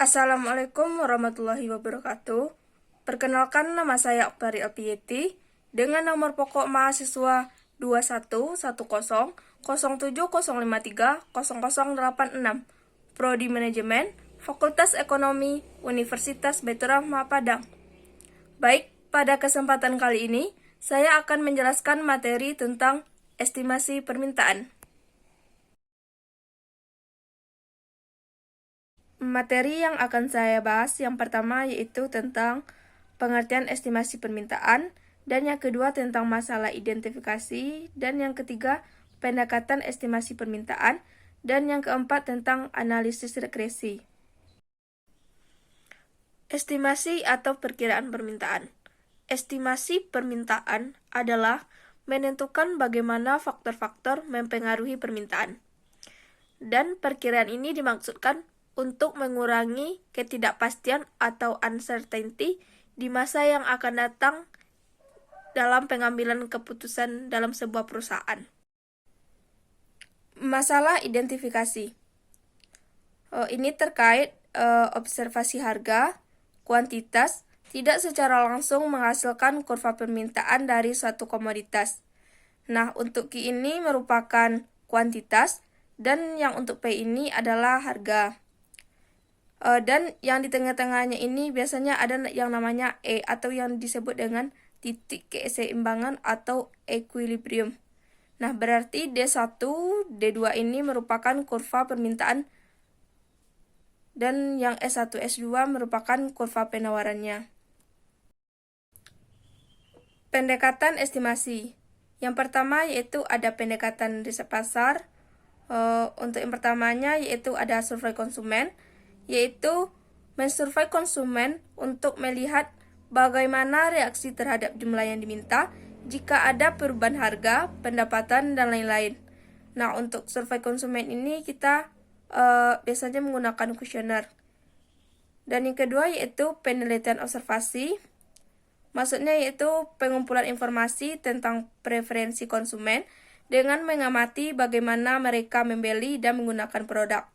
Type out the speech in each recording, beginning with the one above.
Assalamualaikum warahmatullahi wabarakatuh. Perkenalkan, nama saya Oktari Alpiyeti dengan nomor pokok mahasiswa 2111007053008 Prodi Manajemen, Fakultas Ekonomi, Universitas Baitur Rahmah Padang. Baik, pada kesempatan kali ini saya akan menjelaskan materi tentang estimasi permintaan. Materi yang akan saya bahas yang pertama yaitu tentang pengertian estimasi permintaan, dan yang kedua tentang masalah identifikasi, dan yang ketiga pendekatan estimasi permintaan, dan yang keempat tentang analisis regresi. Estimasi atau perkiraan permintaan. Estimasi permintaan adalah menentukan bagaimana faktor-faktor mempengaruhi permintaan. Dan perkiraan ini dimaksudkan untuk mengurangi ketidakpastian atau uncertainty di masa yang akan datang dalam pengambilan keputusan dalam sebuah perusahaan. Masalah identifikasi. Ini terkait observasi harga, kuantitas, tidak secara langsung menghasilkan kurva permintaan dari suatu komoditas. Nah, untuk Q ini merupakan kuantitas, dan yang untuk P ini adalah harga. Dan yang di tengah-tengahnya ini biasanya ada yang namanya E atau yang disebut dengan titik keseimbangan atau equilibrium. Nah, berarti D1, D2 ini merupakan kurva permintaan, dan yang S1, S2 merupakan kurva penawarannya. Pendekatan estimasi. Yang pertama yaitu ada pendekatan riset pasar. Untuk yang pertamanya yaitu ada survei konsumen, yaitu mensurvei konsumen untuk melihat bagaimana reaksi terhadap jumlah yang diminta jika ada perubahan harga, pendapatan, dan lain-lain. Nah, untuk survei konsumen ini kita biasanya menggunakan kuesioner. Dan yang kedua yaitu penelitian observasi. Maksudnya yaitu pengumpulan informasi tentang preferensi konsumen dengan mengamati bagaimana mereka membeli dan menggunakan produk.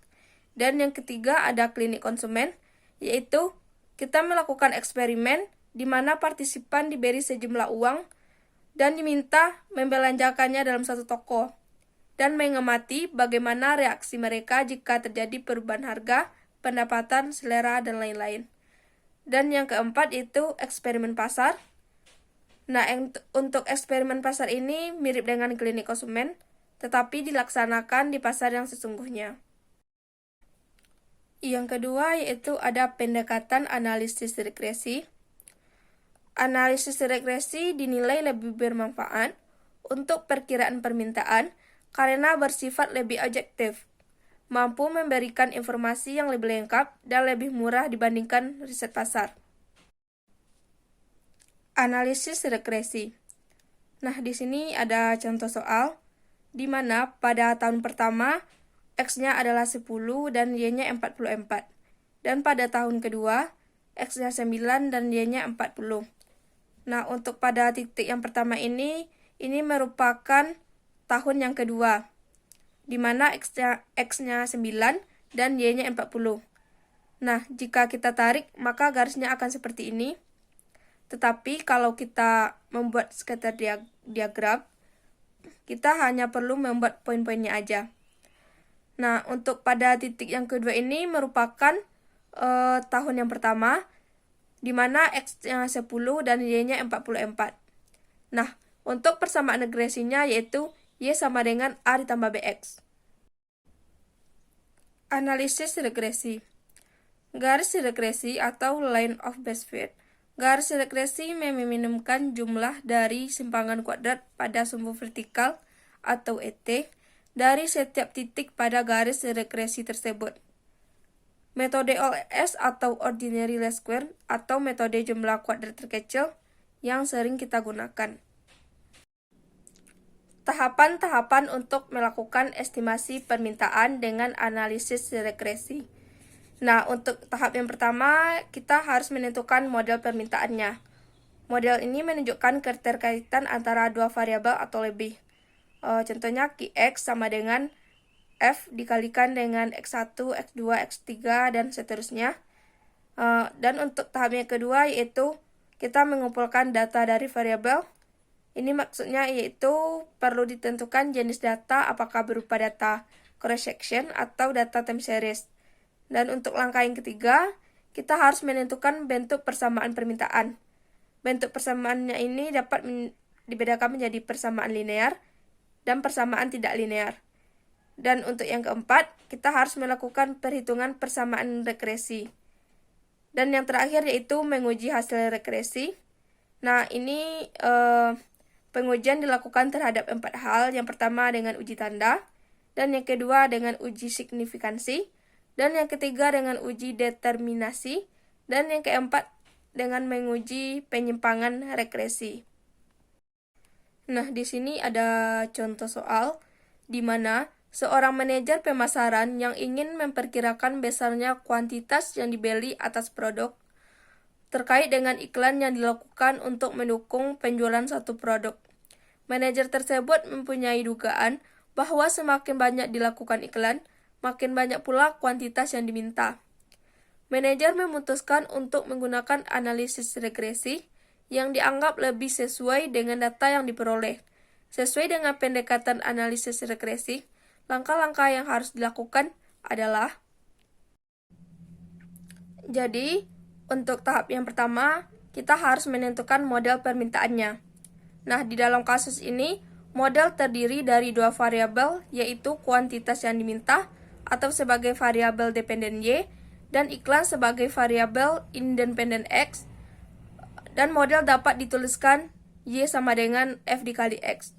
Dan yang ketiga ada klinik konsumen, yaitu kita melakukan eksperimen di mana partisipan diberi sejumlah uang dan diminta membelanjakannya dalam satu toko, dan mengamati bagaimana reaksi mereka jika terjadi perubahan harga, pendapatan, selera, dan lain-lain. Dan yang keempat itu eksperimen pasar. Nah, untuk eksperimen pasar ini mirip dengan klinik konsumen, tetapi dilaksanakan di pasar yang sesungguhnya. Yang kedua yaitu ada pendekatan analisis regresi. Analisis regresi dinilai lebih bermanfaat untuk perkiraan permintaan karena bersifat lebih objektif, mampu memberikan informasi yang lebih lengkap dan lebih murah dibandingkan riset pasar. Analisis regresi. Nah, di sini ada contoh soal di mana pada tahun pertama X-nya adalah 10 dan Y-nya 44. Dan pada tahun kedua X-nya 9 dan Y-nya 40. Nah, untuk pada titik yang pertama ini merupakan tahun yang kedua, di mana X-nya 9 dan Y-nya 40. Nah, jika kita tarik, maka garisnya akan seperti ini. Tetapi kalau kita membuat scatter diagram, kita hanya perlu membuat poin-poinnya aja. Nah, untuk pada titik yang kedua ini merupakan tahun yang pertama, di mana X-nya 10 dan Y-nya 44. Nah, untuk persamaan regresinya yaitu Y sama dengan A ditambah BX. Analisis regresi. Garis regresi atau line of best fit. Garis regresi meminimumkan jumlah dari simpangan kuadrat pada sumbu vertikal atau ET dari setiap titik pada garis regresi tersebut. Metode OLS atau ordinary least square atau metode jumlah kuadrat terkecil yang sering kita gunakan. Tahapan-tahapan untuk melakukan estimasi permintaan dengan analisis regresi. Nah, untuk tahap yang pertama, kita harus menentukan model permintaannya. Model ini menunjukkan keterkaitan antara dua variabel atau lebih. Contohnya Qx sama dengan F dikalikan dengan X1, X2, X3, dan seterusnya. Dan untuk tahap yang kedua yaitu kita mengumpulkan data dari variabel. Ini maksudnya yaitu perlu ditentukan jenis data apakah berupa data cross section atau data time series. Dan untuk langkah yang ketiga, kita harus menentukan bentuk persamaan permintaan. Bentuk persamaannya ini dapat dibedakan menjadi persamaan linear dan persamaan tidak linear. Dan untuk yang keempat, kita harus melakukan perhitungan persamaan regresi. Dan yang terakhir yaitu menguji hasil regresi. Nah, ini pengujian dilakukan terhadap 4 hal. Yang pertama dengan uji tanda, dan yang kedua dengan uji signifikansi, dan yang ketiga dengan uji determinasi, dan yang keempat dengan menguji penyimpangan regresi. Nah, di sini ada contoh soal di mana seorang manajer pemasaran yang ingin memperkirakan besarnya kuantitas yang dibeli atas produk terkait dengan iklan yang dilakukan untuk mendukung penjualan satu produk. Manajer tersebut mempunyai dugaan bahwa semakin banyak dilakukan iklan, makin banyak pula kuantitas yang diminta. Manajer memutuskan untuk menggunakan analisis regresi yang dianggap lebih sesuai dengan data yang diperoleh. Sesuai dengan pendekatan analisis regresi, langkah-langkah yang harus dilakukan adalah: jadi, untuk tahap yang pertama, kita harus menentukan model permintaannya. Nah, di dalam kasus ini, model terdiri dari 2 variabel, yaitu kuantitas yang diminta atau sebagai variabel dependen Y, dan iklan sebagai variabel independen X, dan model dapat dituliskan Y sama dengan F dikali X.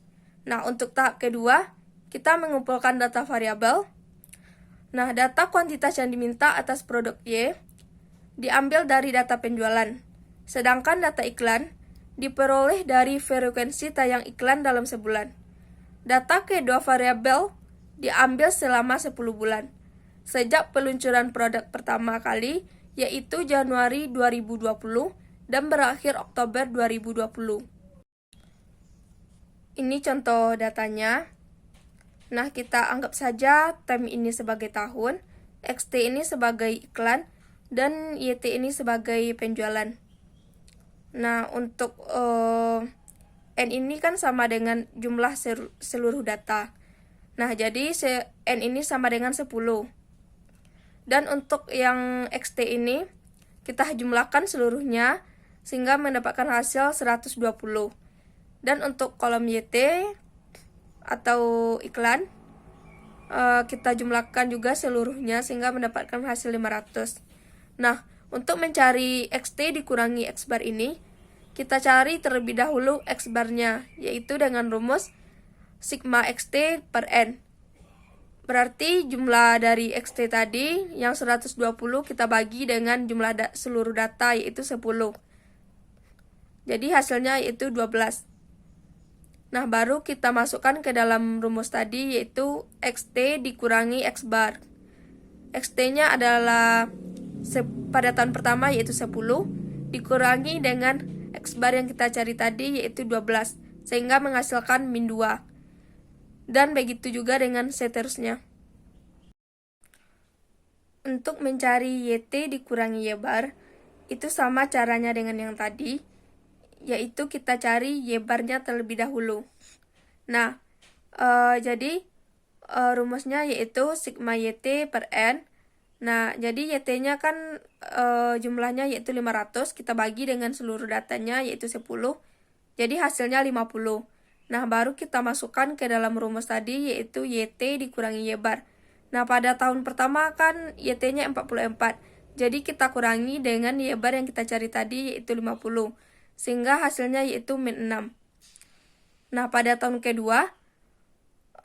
Nah, untuk tahap kedua, kita mengumpulkan data variabel. Nah, data kuantitas yang diminta atas produk Y diambil dari data penjualan, sedangkan data iklan diperoleh dari frekuensi tayang iklan dalam sebulan. Data kedua variabel diambil selama 10 bulan, sejak peluncuran produk pertama kali, yaitu Januari 2020, dan berakhir Oktober 2020. Ini contoh datanya. Nah, kita anggap saja time ini sebagai tahun, XT ini sebagai iklan, dan YT ini sebagai penjualan. Nah, untuk N ini kan sama dengan jumlah seluruh data. Nah, jadi N ini sama dengan 10. Dan untuk yang XT ini, kita jumlahkan seluruhnya, sehingga mendapatkan hasil 120. Dan untuk kolom YT atau iklan, kita jumlahkan juga seluruhnya, sehingga mendapatkan hasil 500. Nah, untuk mencari XT dikurangi X bar ini, kita cari terlebih dahulu X barnya, yaitu dengan rumus sigma XT per N. Berarti jumlah dari XT tadi yang 120 kita bagi dengan jumlah seluruh data, yaitu 10. Jadi hasilnya yaitu 12. Nah, baru kita masukkan ke dalam rumus tadi, yaitu XT dikurangi X bar. XT-nya adalah pada tahun pertama yaitu 10, dikurangi dengan X bar yang kita cari tadi yaitu 12, sehingga menghasilkan min 2. Dan begitu juga dengan seterusnya. Untuk mencari YT dikurangi Y bar, itu sama caranya dengan yang tadi, yaitu kita cari Y barnya terlebih dahulu. Nah, jadi rumusnya yaitu sigma YT per N. Nah, jadi YT-nya kan jumlahnya yaitu 500, kita bagi dengan seluruh datanya yaitu 10, jadi hasilnya 50. Nah, baru kita masukkan ke dalam rumus tadi, yaitu YT dikurangi Y bar. Nah, pada tahun pertama kan YT-nya 44, jadi kita kurangi dengan Y bar yang kita cari tadi yaitu 50, sehingga hasilnya yaitu min 6. Nah, pada tahun kedua,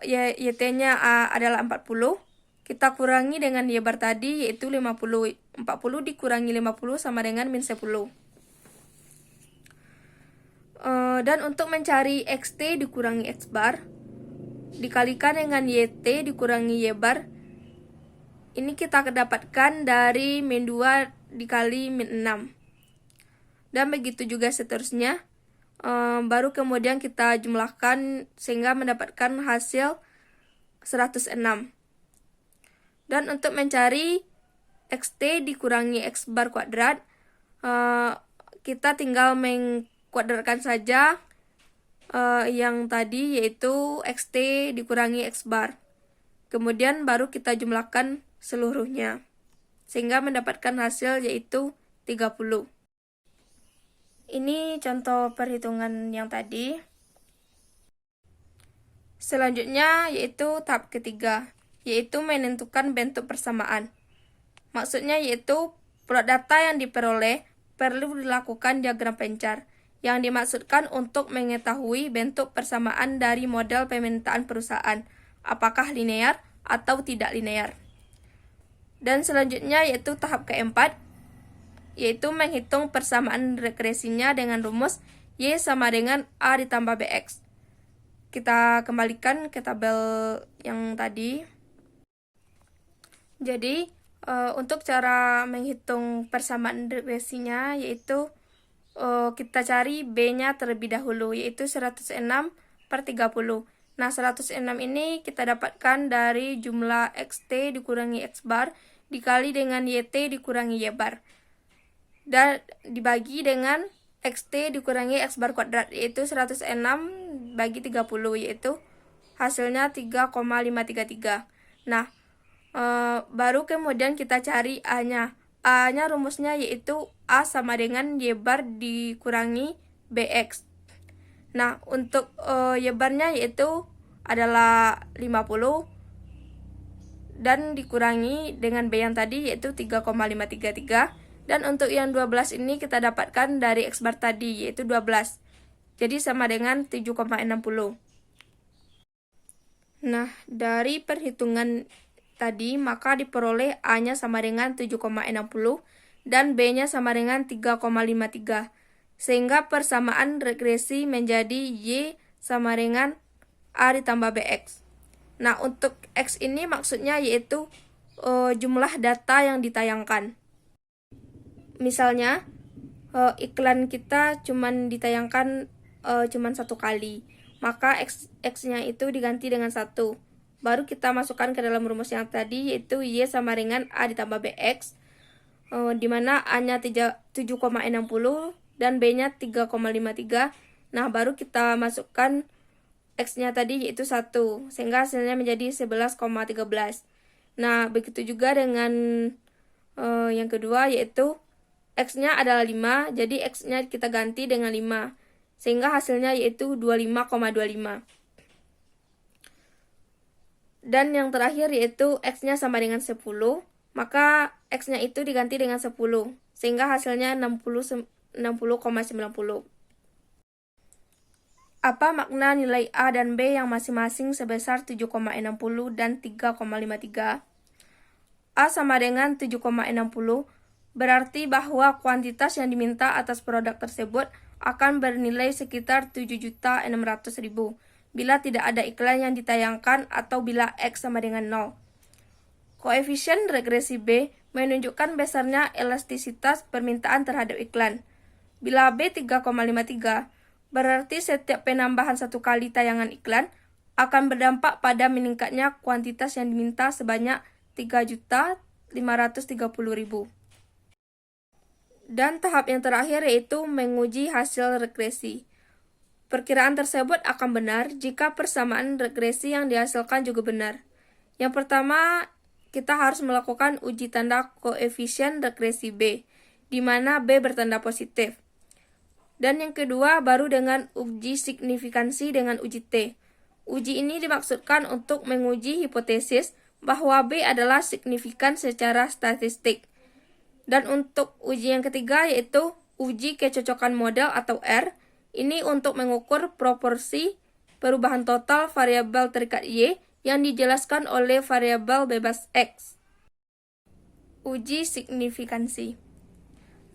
YT-nya adalah 40, kita kurangi dengan Y bar tadi yaitu 50. 40 dikurangi 50 sama dengan min 10. Dan untuk mencari XT dikurangi X bar, dikalikan dengan YT dikurangi Y bar, ini kita dapatkan dari min 2 dikali min 6. Dan begitu juga seterusnya. Baru kemudian kita jumlahkan sehingga mendapatkan hasil 106. Dan untuk mencari xt dikurangi x bar kuadrat, kita tinggal mengkuadratkan saja yang tadi, yaitu xt dikurangi x bar. Kemudian baru kita jumlahkan seluruhnya, sehingga mendapatkan hasil yaitu 30. Ini contoh perhitungan yang tadi. Selanjutnya yaitu tahap ketiga, yaitu menentukan bentuk persamaan. Maksudnya yaitu plot data yang diperoleh perlu dilakukan diagram pencar, yang dimaksudkan untuk mengetahui bentuk persamaan dari model permintaan perusahaan, apakah linear atau tidak linear. Dan selanjutnya yaitu tahap keempat, yaitu menghitung persamaan regresinya dengan rumus Y sama dengan A ditambah BX. Kita kembalikan ke tabel yang tadi. Jadi, untuk cara menghitung persamaan regresinya, yaitu kita cari B-nya terlebih dahulu, yaitu 106/30. Nah, 106 ini kita dapatkan dari jumlah xt dikurangi x bar dikali dengan yt dikurangi y bar. Dan dibagi dengan xt dikurangi x bar kuadrat, yaitu 106 bagi 30, yaitu hasilnya 3,533. Nah, baru kemudian kita cari A-nya. A-nya rumusnya yaitu A sama dengan Y bar dikurangi BX. Nah, untuk Y barnya yaitu adalah 50 dan dikurangi dengan B yang tadi yaitu 3,533. Dan untuk yang 12 ini kita dapatkan dari X bar tadi yaitu 12. Jadi sama dengan 7,60. Nah, dari perhitungan tadi maka diperoleh A-nya sama dengan 7,60 dan B-nya sama dengan 3,53. Sehingga persamaan regresi menjadi Y sama dengan A ditambah BX. Nah, untuk X ini maksudnya yaitu jumlah data yang ditayangkan. Misalnya, iklan kita cuman ditayangkan cuman 1 kali, maka X-nya itu diganti dengan 1. Baru kita masukkan ke dalam rumus yang tadi, yaitu Y sama dengan A ditambah BX, di mana A-nya 7,60 dan B-nya 3,53. Nah, baru kita masukkan X-nya tadi yaitu 1, sehingga hasilnya menjadi 11,13. Nah, begitu juga dengan yang kedua, yaitu X-nya adalah 5, jadi X-nya kita ganti dengan 5, sehingga hasilnya yaitu 25,25. Dan yang terakhir yaitu X-nya sama dengan 10, maka X-nya itu diganti dengan 10, sehingga hasilnya 60,90. Apa makna nilai A dan B yang masing-masing sebesar 7,60 dan 3,53? A sama dengan 7,60 berarti bahwa kuantitas yang diminta atas produk tersebut akan bernilai sekitar 7.600.000 bila tidak ada iklan yang ditayangkan atau bila X sama dengan 0. Koefisien regresi B menunjukkan besarnya elastisitas permintaan terhadap iklan. Bila B 3,53, berarti setiap penambahan 1 kali tayangan iklan akan berdampak pada meningkatnya kuantitas yang diminta sebanyak 3.530.000. Dan tahap yang terakhir yaitu menguji hasil regresi. Perkiraan tersebut akan benar jika persamaan regresi yang dihasilkan juga benar. Yang pertama, kita harus melakukan uji tanda koefisien regresi B, di mana B bertanda positif. Dan yang kedua, baru dengan uji signifikansi dengan uji T. Uji ini dimaksudkan untuk menguji hipotesis bahwa B adalah signifikan secara statistik. Dan untuk uji yang ketiga yaitu uji kecocokan model atau R. Ini untuk mengukur proporsi perubahan total variabel terikat Y yang dijelaskan oleh variabel bebas X. Uji signifikansi.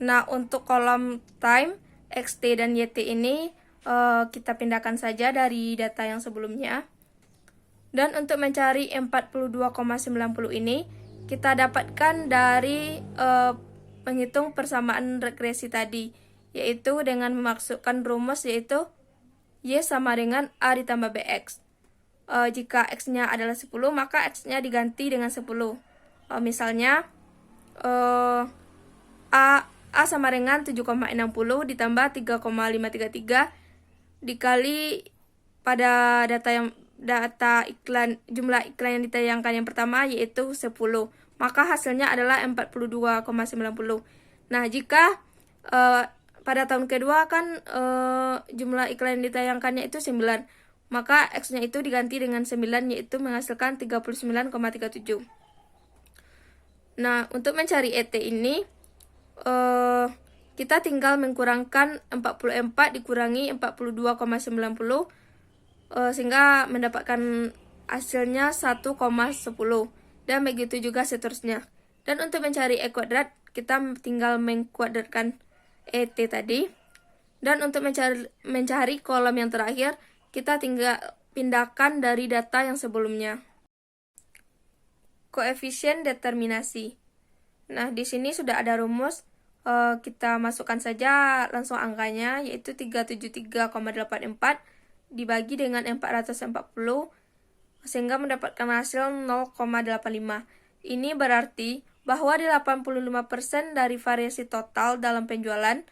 Nah, untuk kolom time, XT dan YT ini kita pindahkan saja dari data yang sebelumnya. Dan untuk mencari 42,90 ini, kita dapatkan dari menghitung persamaan regresi tadi, yaitu dengan memasukkan rumus yaitu Y sama dengan A ditambah BX. Jika X-nya adalah 10, maka X-nya diganti dengan 10. Misalnya, eh, A sama dengan 7,60 ditambah 3,533 dikali pada data iklan, jumlah iklan yang ditayangkan yang pertama yaitu 10. Maka hasilnya adalah 42,90. Nah, jika pada tahun kedua kan jumlah iklan yang ditayangkannya itu 9, maka X-nya itu diganti dengan 9 yaitu menghasilkan 39,37. Nah, untuk mencari ET ini kita tinggal mengkurangkan 44 dikurangi 42,90 sehingga mendapatkan hasilnya 1,10 dan begitu juga seterusnya. Dan untuk mencari E kuadrat kita tinggal mengkuadratkan ET tadi. Dan untuk mencari kolom yang terakhir kita tinggal pindahkan dari data yang sebelumnya. Koefisien determinasi. Nah, di sini sudah ada rumus. Kita masukkan saja langsung angkanya, yaitu 373,84 dibagi dengan 440 sehingga mendapatkan hasil 0,85. Ini berarti bahwa 85% dari variasi total dalam penjualan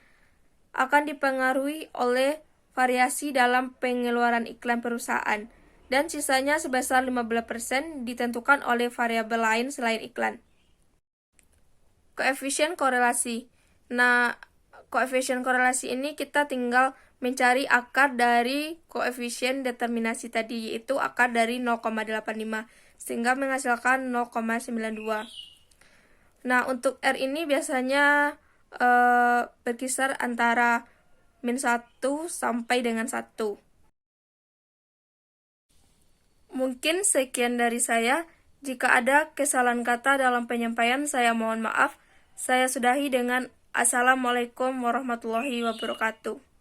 akan dipengaruhi oleh variasi dalam pengeluaran iklan perusahaan, dan sisanya sebesar 15% ditentukan oleh variabel lain selain iklan. Koefisien korelasi. Nah, koefisien korelasi ini kita tinggal mencari akar dari koefisien determinasi tadi, yaitu akar dari 0,85 sehingga menghasilkan 0,92. Nah, untuk R ini biasanya berkisar antara -1 sampai dengan 1. Mungkin sekian dari saya. Jika ada kesalahan kata dalam penyampaian, saya mohon maaf. Saya sudahi dengan Assalamualaikum warahmatullahi wabarakatuh.